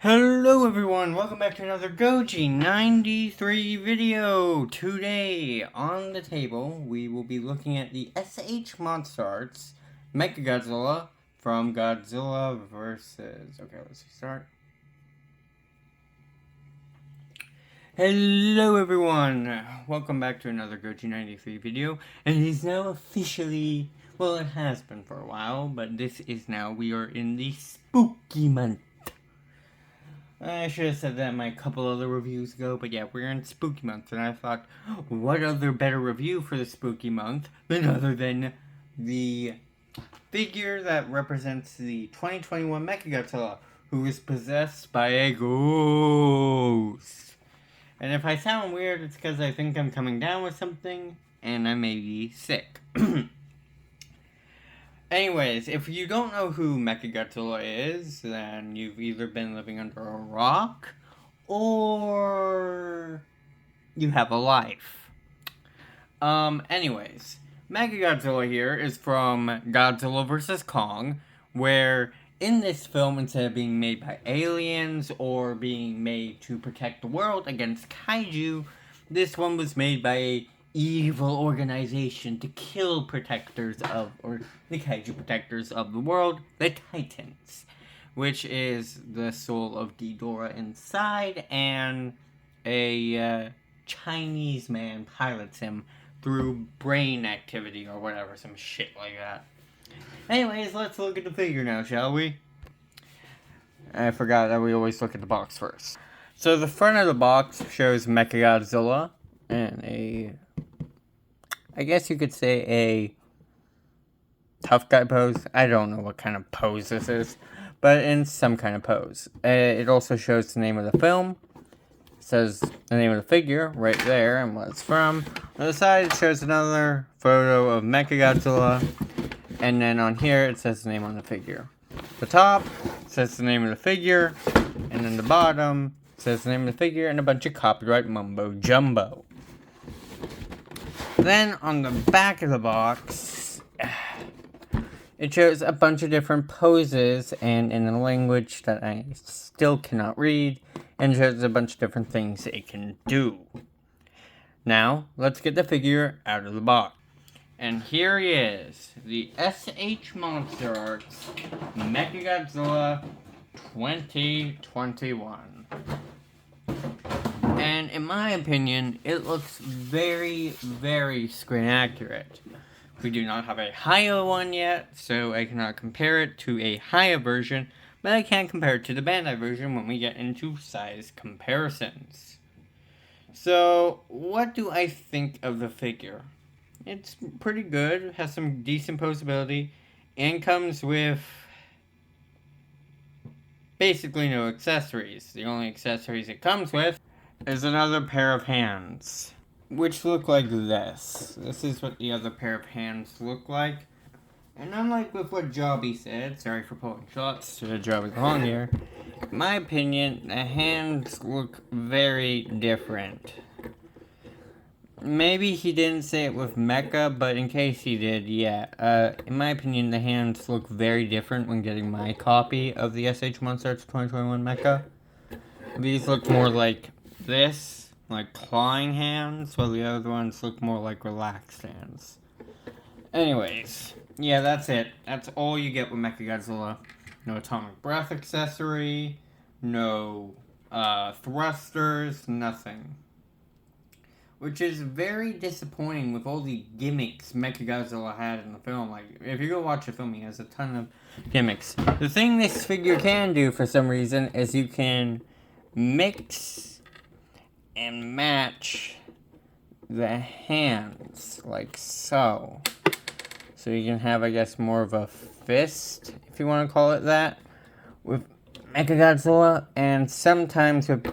Hello everyone, welcome back to another Goji 93 video. Today on the table we will be looking at the Monsterarts Mechagodzilla from Godzilla vs. Okay, let's start. Hello everyone, welcome back to another Goji 93 video, and it is now officially, well, it has been for a while, but this is now, we are in the spooky month. I should have said that in my couple other reviews ago, but yeah, we're in spooky month, and I thought, what other better review for the spooky month than the figure that represents the 2021 Mechagodzilla, who is possessed by a ghost. And if I sound weird, it's because I think I'm coming down with something, and I may be sick. Anyways, if you don't know who Mechagodzilla is, then you've either been living under a rock, or you have a life. Anyways, Mechagodzilla here is from Godzilla vs. Kong, where in this film, instead of being made by aliens or being made to protect the world against kaiju, this one was made by a evil organization to kill protectors of, or the kaiju protectors of the world, the Titans, which is the soul of Ghidorah inside, and a Chinese man pilots him through brain activity or whatever, some shit like that. Anyways, let's look at the figure now, shall we? I forgot that we always look at the box first. So the front of the box shows Mechagodzilla and I guess you could say a tough guy pose. I don't know what kind of pose this is, but in some kind of pose. It also shows the name of the film. It says the name of the figure right there and what it's from. On the side, it shows another photo of Mechagodzilla. And then on here, it says the name on the figure. The top says the name of the figure. And then the bottom says the name of the figure and a bunch of copyright mumbo jumbo. Then on the back of the box, it shows a bunch of different poses and in a language that I still cannot read, and shows a bunch of different things it can do. Now, let's get the figure out of the box. And here he is, the Monsterarts Mechagodzilla 2021. And in my opinion, it looks very, very screen accurate. We do not have a higher one yet, so I cannot compare it to a higher version, but I can compare it to the Bandai version when we get into size comparisons. So, what do I think of the figure? It's pretty good, has some decent posability, and comes with basically no accessories. The only accessories it comes with is another pair of hands, which look like this. This is what the other pair of hands look like. And unlike with what Jobby said, sorry for pulling shots to Jobby Kong here, in my opinion, the hands look very different. Maybe he didn't say it with Mecha, but in case he did, yeah. In my opinion, the hands look very different when getting my copy of the Monsterarts 2021 Mecha. These look more like this, like clawing hands, while the other ones look more like relaxed hands. Anyways, yeah, that's it. That's all you get with Mechagodzilla. No atomic breath accessory, no thrusters, nothing. Which is very disappointing with all the gimmicks Mechagodzilla had in the film. Like, if you go watch the film, he has a ton of gimmicks. The thing this figure can do, for some reason, is you can mix and match the hands, like so. So you can have, I guess, more of a fist, if you want to call it that, with Mechagodzilla. And sometimes with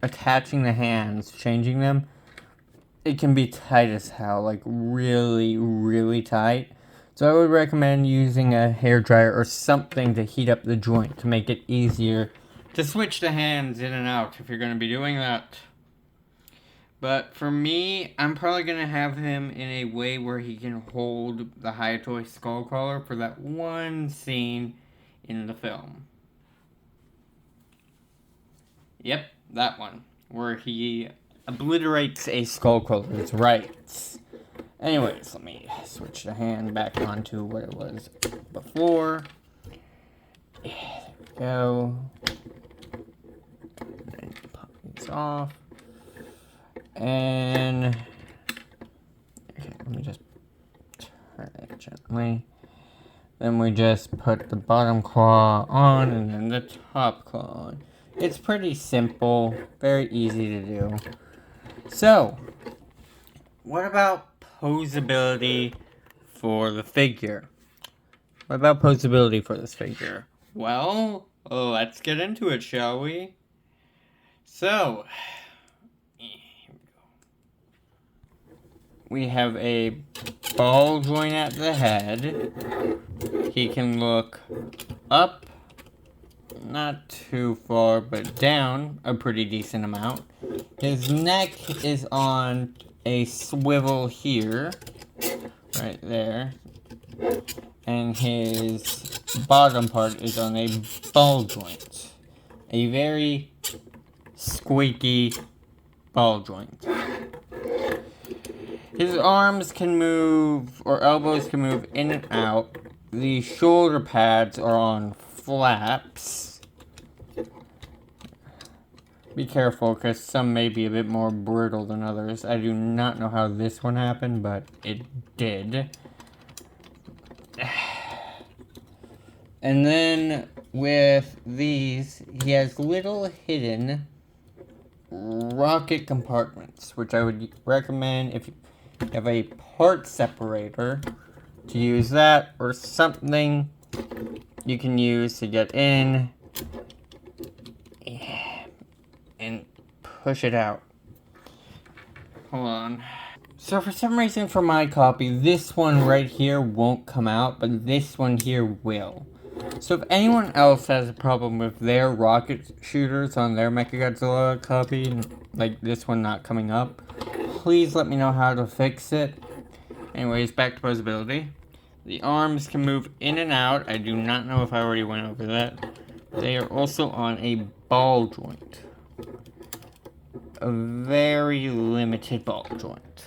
attaching the hands, changing them, it can be tight as hell, like really, really tight. So I would recommend using a hairdryer or something to heat up the joint to make it easier to switch the hands in and out if you're going to be doing that. But for me, I'm probably going to have him in a way where he can hold the Hayatoy Skullcrawler for that one scene in the film. Yep, that one. Where he obliterates a Skullcrawler's rights. Anyways, let me switch the hand back onto what it was before. There we go. And pop these off. And okay, let me just turn it gently. Then we just put the bottom claw on and then the top claw on. It's pretty simple, very easy to do. So, what about posability for the figure? What about posability for this figure? Well, let's get into it, shall we? So, here we go. We have a ball joint at the head. He can look up, not too far, but down a pretty decent amount. His neck is on a swivel here, right there. And his bottom part is on a ball joint. A very squeaky ball joint. His arms can move, or elbows can move in and out. The shoulder pads are on flaps. Be careful, because some may be a bit more brittle than others. I do not know how this one happened, but it did. And then with these, he has little hidden rocket compartments, which I would recommend if you have a part separator to use that, or something you can use to get in and push it out. Hold on. So for some reason for my copy, this one right here won't come out, but this one here will. So if anyone else has a problem with their rocket shooters on their Mechagodzilla copy, like this one not coming up, please let me know how to fix it. Anyways, back to posability. The arms can move in and out. I do not know if I already went over that. They are also on a ball joint. A very limited ball joint.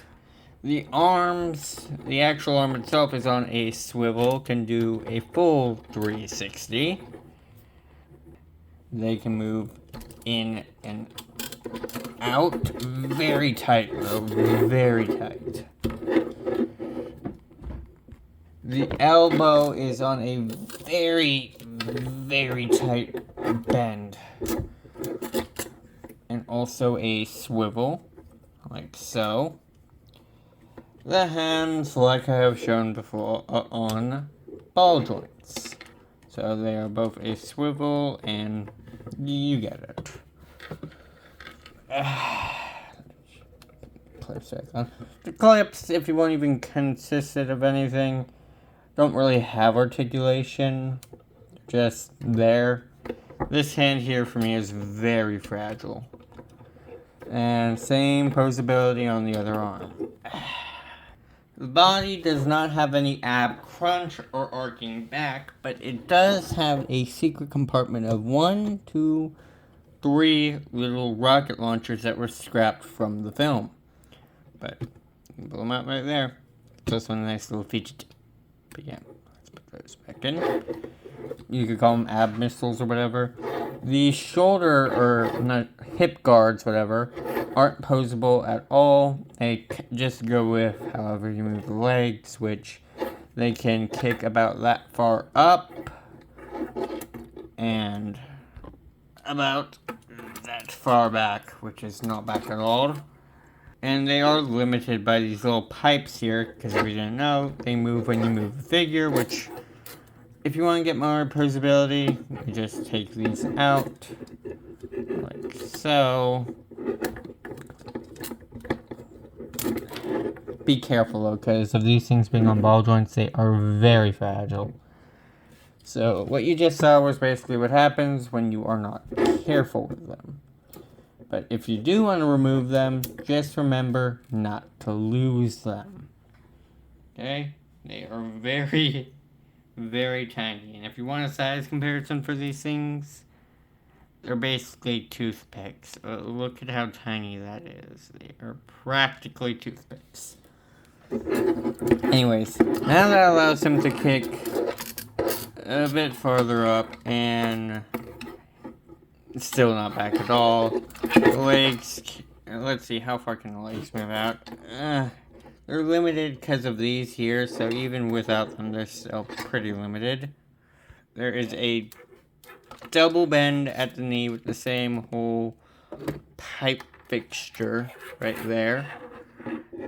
The arms, the actual arm itself is on a swivel, can do a full 360. They can move in and out. Very tight, though. Very tight. The elbow is on a very, very tight bend. And also a swivel, like so. The hands, like I have shown before, are on ball joints. So they are both a swivel and you get it. Clips back on. The clips, if you won't even consist of anything, don't really have articulation. Just there. This hand here for me is very fragile. And same posability on the other arm. The body does not have any ab crunch or arcing back, but it does have a secret compartment of 1, 2, 3 little rocket launchers that were scrapped from the film. But you can pull them out right there. This one a nice little feature. But yeah, let's put those back in. You could call them ab missiles or whatever. The shoulder or not hip guards, whatever, aren't posable at all. They just go with however you move the legs, which they can kick about that far up and about that far back, which is not back at all. And they are limited by these little pipes here, because if you didn't know, they move when you move the figure, which if you want to get more posability, you just take these out, like so. Be careful though, because of these things being on ball joints, they are very fragile. So what you just saw was basically what happens when you are not careful with them. But if you do want to remove them, just remember not to lose them. Okay? They are very, very tiny. And if you want a size comparison for these things, They're basically toothpicks. Look at how tiny that is. They are practically toothpicks. Anyways, now that allows him to kick a bit farther up, and it's still not back at all. The legs, let's see, how far can the legs move out? They're limited because of these here, so even without them, they're still pretty limited. There is a double bend at the knee with the same whole pipe fixture right there.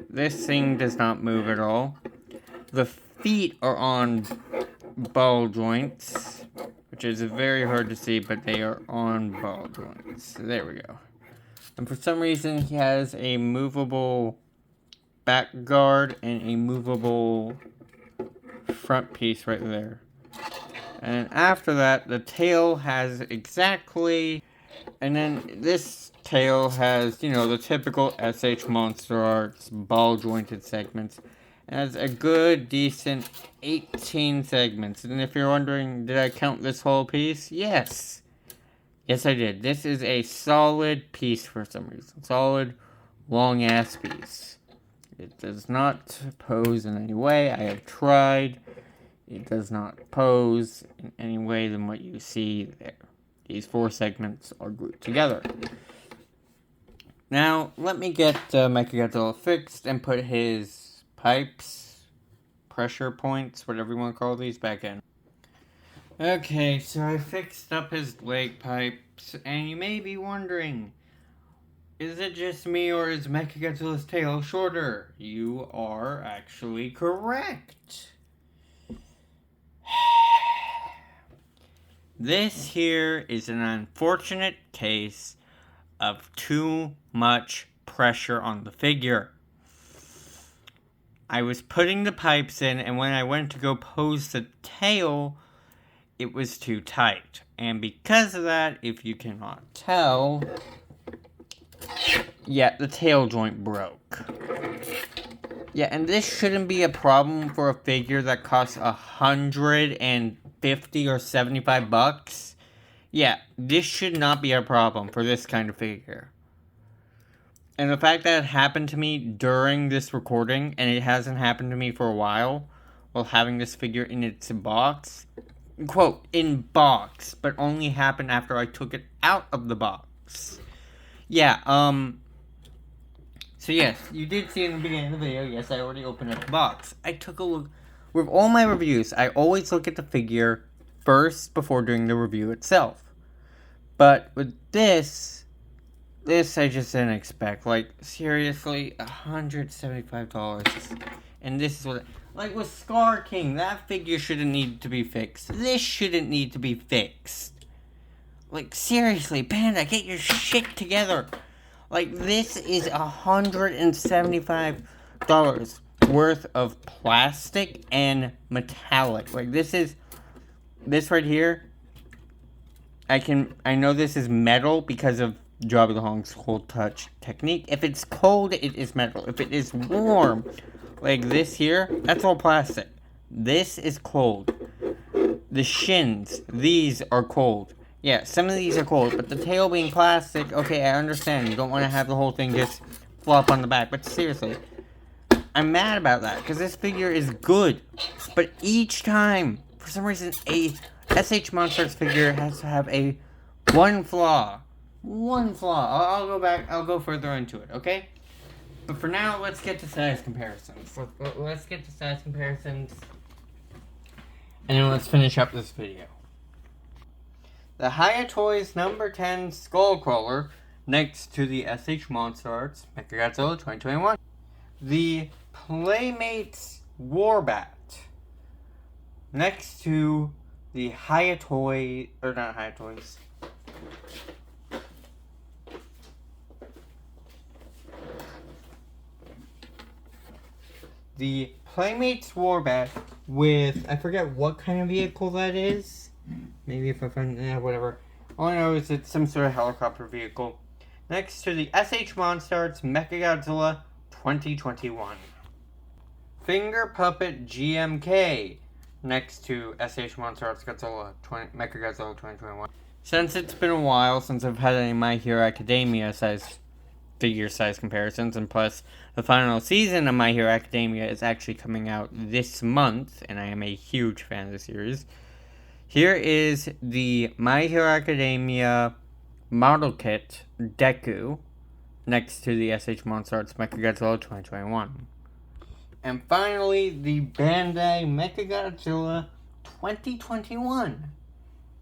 This thing does not move at all. The feet are on ball joints, which is very hard to see, but they are on ball joints. There we go. And for some reason, he has a movable back guard and a movable front piece right there. And after that, the tail has exactly... And then this tail has, you know, the typical SH Monsterarts ball jointed segments. It has a good, decent 18 segments. And if you're wondering, did I count this whole piece? Yes. Yes, I did. This is a solid piece for some reason. Solid, long-ass piece. It does not pose in any way. I have tried. It does not pose in any way than what you see there. These 4 segments are glued together. Now, let me get Mechagodzilla fixed and put his pipes, pressure points, whatever you want to call these, back in. Okay, so I fixed up his leg pipes, and you may be wondering, is it just me or is Mechagodzilla's tail shorter? You are actually correct. This here is an unfortunate case of too much pressure on the figure. I was putting the pipes in, and when I went to go pose the tail, it was too tight. And because of that, if you cannot tell, yeah, the tail joint broke. Yeah, and this shouldn't be a problem for a figure that costs $150 or $75. Yeah, this should not be a problem for this kind of figure. And the fact that it happened to me during this recording, and it hasn't happened to me for a while, while having this figure in its box, quote, in box, but only happened after I took it out of the box. Yeah, so yes, you did see in the beginning of the video, yes, I already opened up the box. I took a look. With all my reviews, I always look at the figure first before doing the review itself. But with this I just didn't expect. Like, seriously, $175. And this is what... Like, with Scar King, that figure shouldn't need to be fixed. This shouldn't need to be fixed. Like, seriously, Panda, get your shit together. Like, this is $175 worth of plastic and metallic. Like, this right here, I know this is metal because of Jabba the Hutt's cold touch technique. If it's cold, it is metal. If it is warm, like this here, that's all plastic. This is cold. The shins, these are cold. Yeah, some of these are cold, but the tail being plastic, okay, I understand. You don't want to have the whole thing just flop on the back, but seriously, I'm mad about that, because this figure is good. But each time, for some reason, a SH Monsterarts figure has to have one flaw. One flaw. I'll go further into it, okay? But for now, let's get to size comparisons. Let's get to size comparisons, and then let's finish up this video. The Hayatoy's number 10 Skullcrawler next to the SH Monsterarts Mechagodzilla 2021. The Playmates Warbat next to the Hayatoy, or not Hayatoys. The Playmates Warbat with, I forget what kind of vehicle that is. Maybe if I find, whatever. All I know is it's some sort of helicopter vehicle. Next to the SH Monsterarts Mechagodzilla 2021. Finger Puppet GMK next to SH Monsterarts Mechagodzilla 2021. Since it's been a while since I've had any My Hero Academia figure size comparisons, and plus the final season of My Hero Academia is actually coming out this month, and I am a huge fan of the series. Here is the My Hero Academia model kit Deku next to the SH Monsterarts Mechagodzilla 2021. And finally, the Bandai Mechagodzilla 2021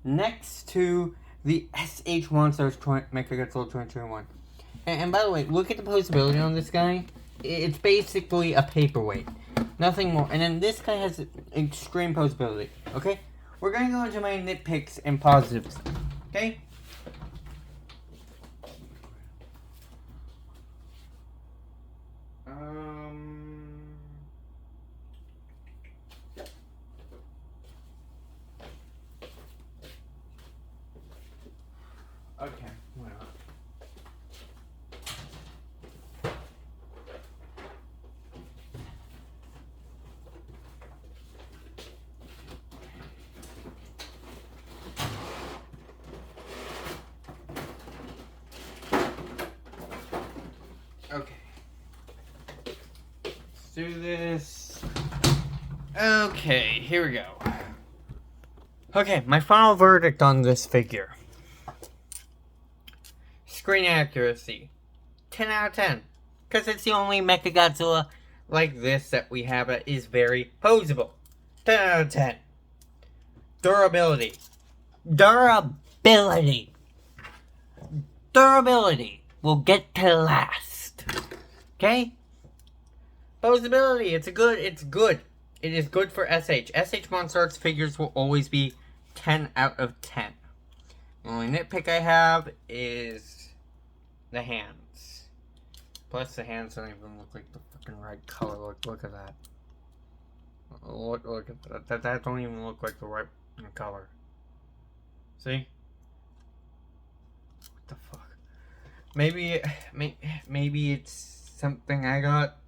next to the SH Monsterarts Mechagodzilla 2021. And by the way, look at the posability on this guy. It's basically a paperweight. Nothing more. And then this guy has extreme posability. Okay? We're going to go into my nitpicks and positives. Okay? Okay, why not? Okay. Let's do this. Okay, here we go. Okay, my final verdict on this figure. Screen accuracy. 10 out of 10. Because it's the only Mechagodzilla like this that we have that is very posable. 10 out of 10. Durability. Durability. Durability will get to last. Okay? Posability. It's good. It is good for SH. SH Monsterarts figures will always be 10 out of 10. The only nitpick I have is the hands. Plus the hands don't even look like the fucking right color. Look at that. Look at that. That don't even look like the right color. See? What the fuck? Maybe it's something I got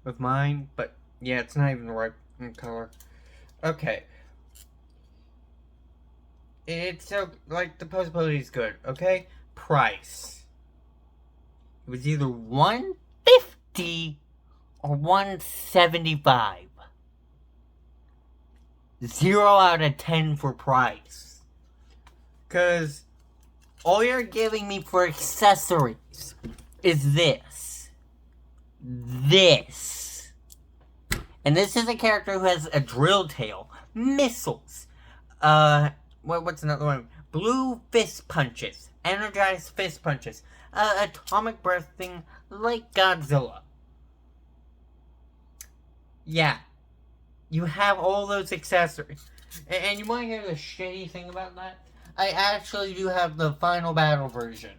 with mine, but yeah, it's not even the right color. Okay. It's so, like, the posability is good, okay? Price. It was either $150 or $175. 0 out of 10 for price. Because all you're giving me for accessories is this. This. And this is a character who has a drill tail, missiles, what's another one? Blue fist punches, energized fist punches, atomic breath thing like Godzilla. Yeah, you have all those accessories. And you want to hear the shitty thing about that? I actually do have the final battle version,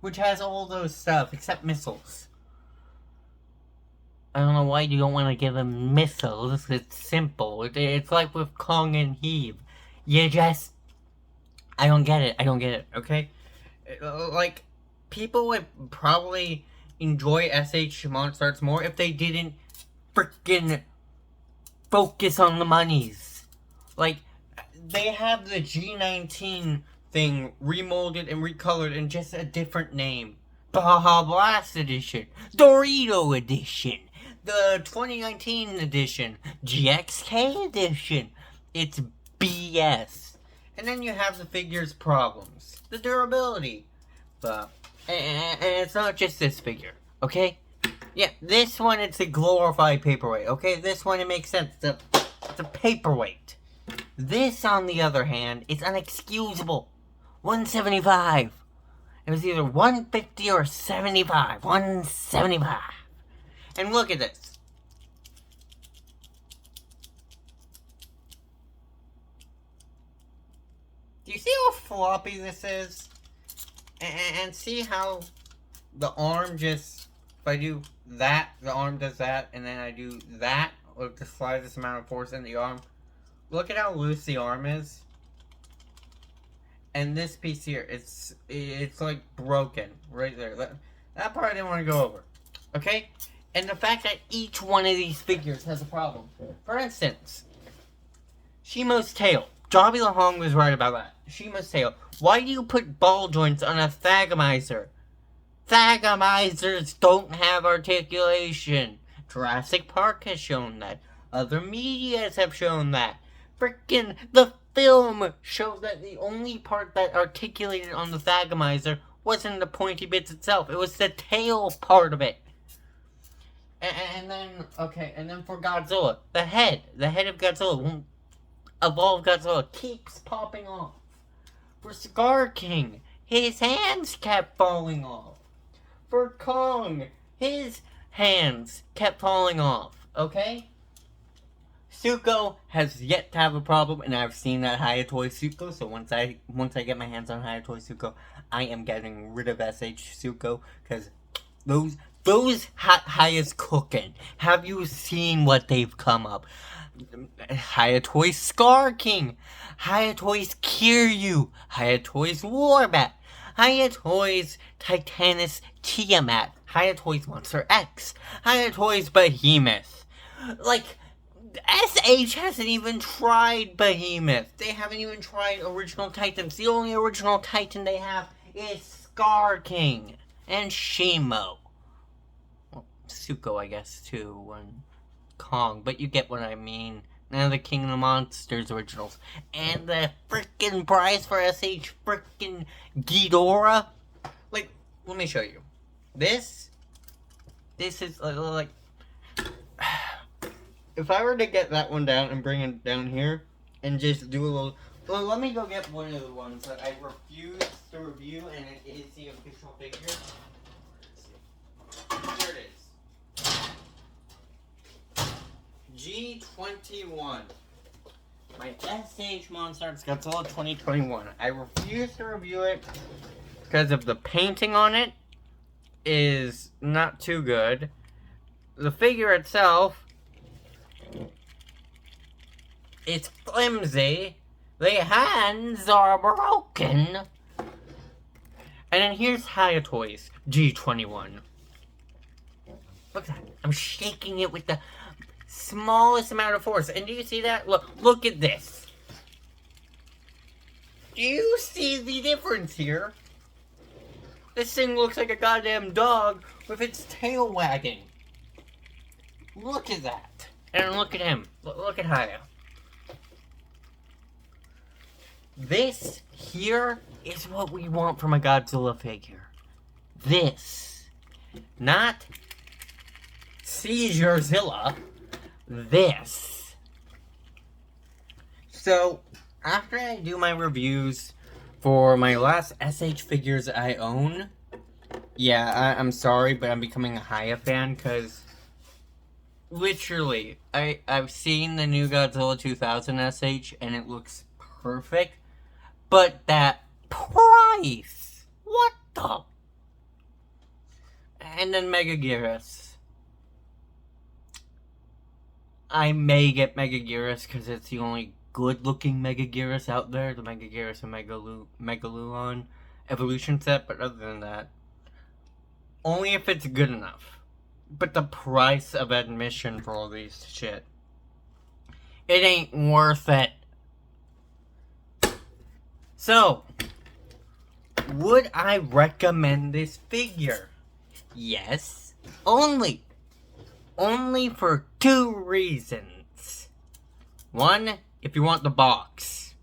which has all those stuff except missiles. I don't know why you don't want to give him missiles. It's simple. It's like with Kong and Heave. You just... I don't get it, okay? Like, people would probably enjoy SH Monsterarts more if they didn't freaking focus on the monies. Like, they have the G19 thing remolded and recolored in just a different name. Baja Blast Edition. Dorito Edition. The 2019 edition. GXK Edition. It's BS. And then you have the figure's problems. The durability. And it's not just this figure, okay? Yeah, this one, it's a glorified paperweight, okay? This one, it makes sense. It's a paperweight. This, on the other hand, is unexcusable. $175. It was either $150 or $75. $175. And look at this. Do you see how floppy this is? And see how the arm just, if I do that, the arm does that, and then I do that, with the slightest amount of force in the arm. Look at how loose the arm is. And this piece here, it's like broken right there. That part I didn't want to go over. Okay? And the fact that each one of these figures has a problem. For instance, Shimo's tail. Jobby LaHong was right about that. Shima's tail. Why do you put ball joints on a Thagomizer? Thagomizers don't have articulation. Jurassic Park has shown that. Other medias have shown that. Frickin' the film shows that the only part that articulated on the Thagomizer wasn't the pointy bits itself. It was the tail part of it. And then for Godzilla, the head of Godzilla, evolved Godzilla, keeps popping off. For Scar King, his hands kept falling off. For Kong, his hands kept falling off, okay? Zuko has yet to have a problem, and I've seen that Hayatoy Zuko, so once I get my hands on Hayatoy Zuko, I am getting rid of SH Zuko, because those Haya's cooking. Have you seen what they've come up? Hayatoy's Scar King, Hayatoy's Kiryu, Hayatoy's Warbat, Hayatoy's Titanus Tiamat, Hayatoy's Monster X, Hayatoy's Behemoth. Like, SH hasn't even tried Behemoth. They haven't even tried original Titans. The only original Titan they have is Scar King and Shimo. Well, Zuko, I guess, too, and Kong, but you get what I mean. Now the King of the Monsters originals. And the frickin' prize for SH frickin' Ghidorah. Like, let me show you. This is like if I were to get that one down and bring it down here and just do a little... Well, let me go get one of the ones that I refuse to review, and it is the official figure. Here it is. G21. My SH Monsterarts Godzilla 2021. I refuse to review it because of the painting on it is not too good. The figure itself, it's flimsy. The hands are broken. And then here's Hayatoy's G21. Look at that. I'm shaking it with the smallest amount of force. And do you see that? Look at this. Do you see the difference here? This thing looks like a goddamn dog with its tail wagging. Look at that. And look at him. Look at Haya. This here is what we want from a Godzilla figure. This. Not Seizurzilla. This. So, after I do my reviews for my last SH figures I own, yeah, I'm sorry, but I'm becoming a Haya fan, because literally, I've seen the new Godzilla 2000 SH, and it looks perfect, but that price! What the? And then Megaguirus. I may get Megaguirus because it's the only good-looking Megaguirus out there, the Megaguirus and Megalulon evolution set, but other than that, only if it's good enough. But the price of admission for all these shit, it ain't worth it. So, would I recommend this figure? Yes. Only for 2 reasons. One, if you want the box.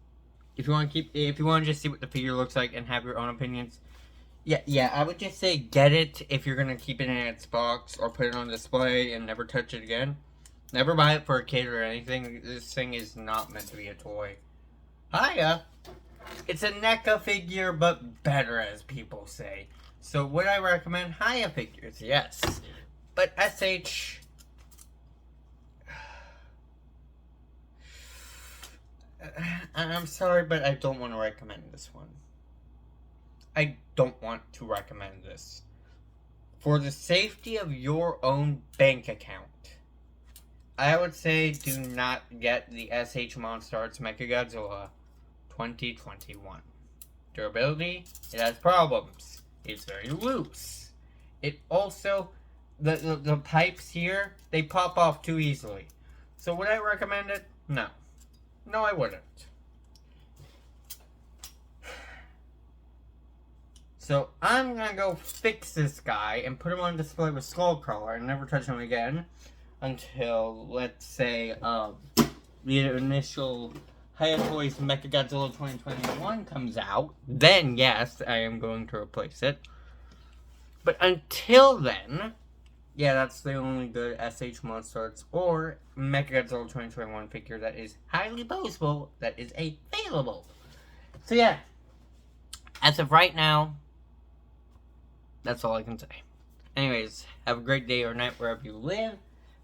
If you want to just see what the figure looks like and have your own opinions. Yeah, I would just say get it if you're gonna keep it in its box or put it on display and never touch it again. Never buy it for a kid or anything. This thing is not meant to be a toy. Hiya! It's a NECA figure, but better, as people say. So would I recommend Haya figures? Yes. But SH... I'm sorry, but I don't want to recommend this one. I don't want to recommend this. For the safety of your own bank account, I would say do not get the SH Monsterarts Mechagodzilla 2021. Durability, it has problems. It's very loose. It also, the pipes here, they pop off too easily. So would I recommend it? No. No, I wouldn't. So I'm gonna go fix this guy and put him on display with Skullcrawler and never touch him again until, let's say, the initial Hayatoys Mechagodzilla 2021 comes out. Then, yes, I am going to replace it. But until then, yeah, that's the only good SH Monsterarts or Mechagodzilla 2021 figure that is highly boastful that is available. So yeah, as of right now, that's all I can say. Anyways, have a great day or night wherever you live.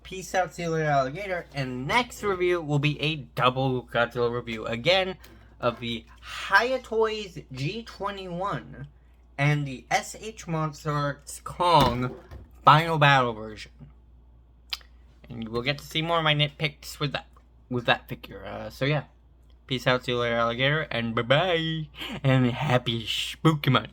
Peace out, see you later, alligator. And next review will be a double Godzilla review again of the Hayatoys G21 and the SH Monsterarts Kong Final Battle version. And you will get to see more of my nitpicks with that figure. So yeah, peace out, see you later, alligator, and bye bye, and happy spooky month.